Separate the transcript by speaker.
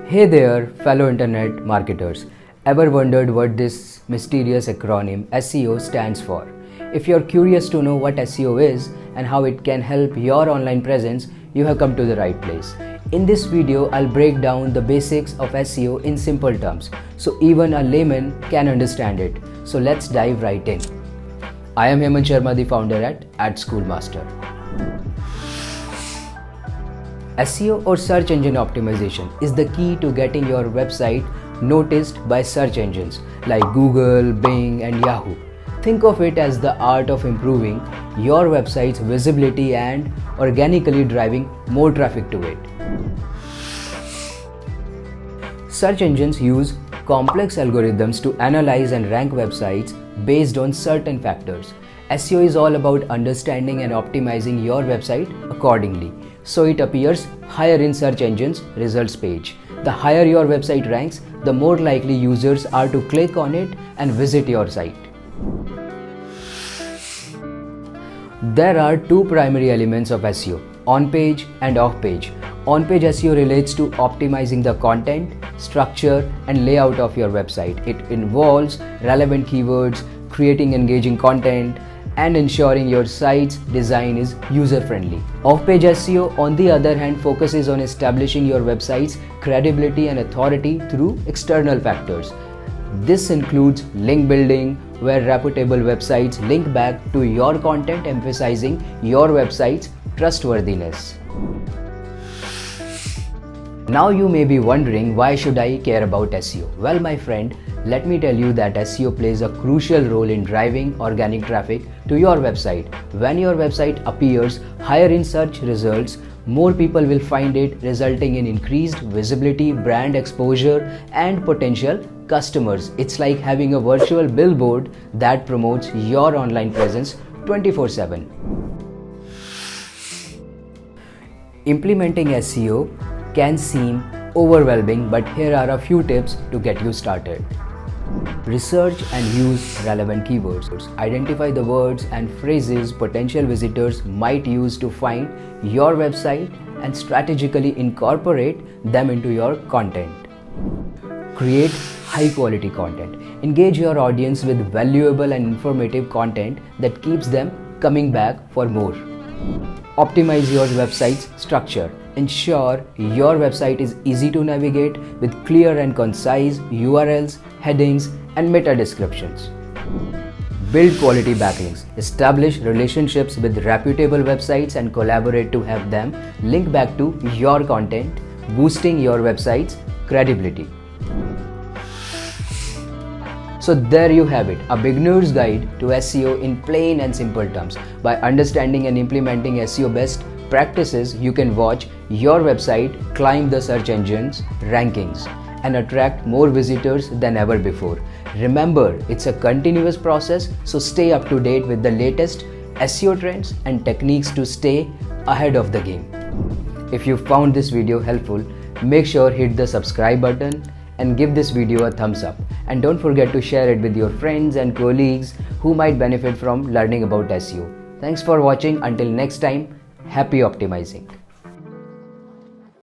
Speaker 1: Hey there, fellow internet marketers. Ever wondered what this mysterious acronym SEO stands for? If you're curious to know what SEO is and how it can help your online presence, you have come to the right place. In this video, I'll break down the basics of SEO in simple terms so even a layman can understand it. So let's dive right in. I am Hemant Sharma, the founder at Adschoolmaster. SEO or search engine optimization is the key to getting your website noticed by search engines like Google, Bing, and Yahoo. Think of it as the art of improving your website's visibility and organically driving more traffic to it. Search engines use complex algorithms to analyze and rank websites based on certain factors. SEO is all about understanding and optimizing your website accordingly, so it appears higher in search engines' results page. The higher your website ranks, the more likely users are to click on it and visit your site. There are two primary elements of SEO: on-page and off-page. On-page SEO relates to optimizing the content, structure, and layout of your website. It involves relevant keywords, creating engaging content, and ensuring your site's design is user-friendly. Off-page SEO, on the other hand, focuses on establishing your website's credibility and authority through external factors. This includes link building, where reputable websites link back to your content, emphasizing your website's trustworthiness. Now you may be wondering, why should I care about SEO? Well, my friend, let me tell you that SEO plays a crucial role in driving organic traffic to your website. When your website appears higher in search results, more people will find it, resulting in increased visibility, brand exposure, and potential customers. It's like having a virtual billboard that promotes your online presence 24/7. Implementing SEO can seem overwhelming, but here are a few tips to get you started. Research and use relevant keywords. Identify the words and phrases potential visitors might use to find your website and strategically incorporate them into your content. Create high quality content. Engage your audience with valuable and informative content that keeps them coming back for more. Optimize your website's structure. Ensure your website is easy to navigate with clear and concise URLs, headings, and meta descriptions. Build quality backlinks. Establish relationships with reputable websites and collaborate to have them link back to your content, boosting your website's credibility. So there you have it, a beginner's guide to SEO in plain and simple terms. By understanding and implementing SEO best practices, you can watch your website climb the search engines rankings and attract more visitors than ever before. Remember, it's a continuous process, so stay up to date with the latest SEO trends and techniques to stay ahead of the game. If you found this video helpful, make sure hit the subscribe button and give this video a thumbs up. And don't forget to share it with your friends and colleagues who might benefit from learning about SEO. Thanks for watching. Until next time, happy optimizing.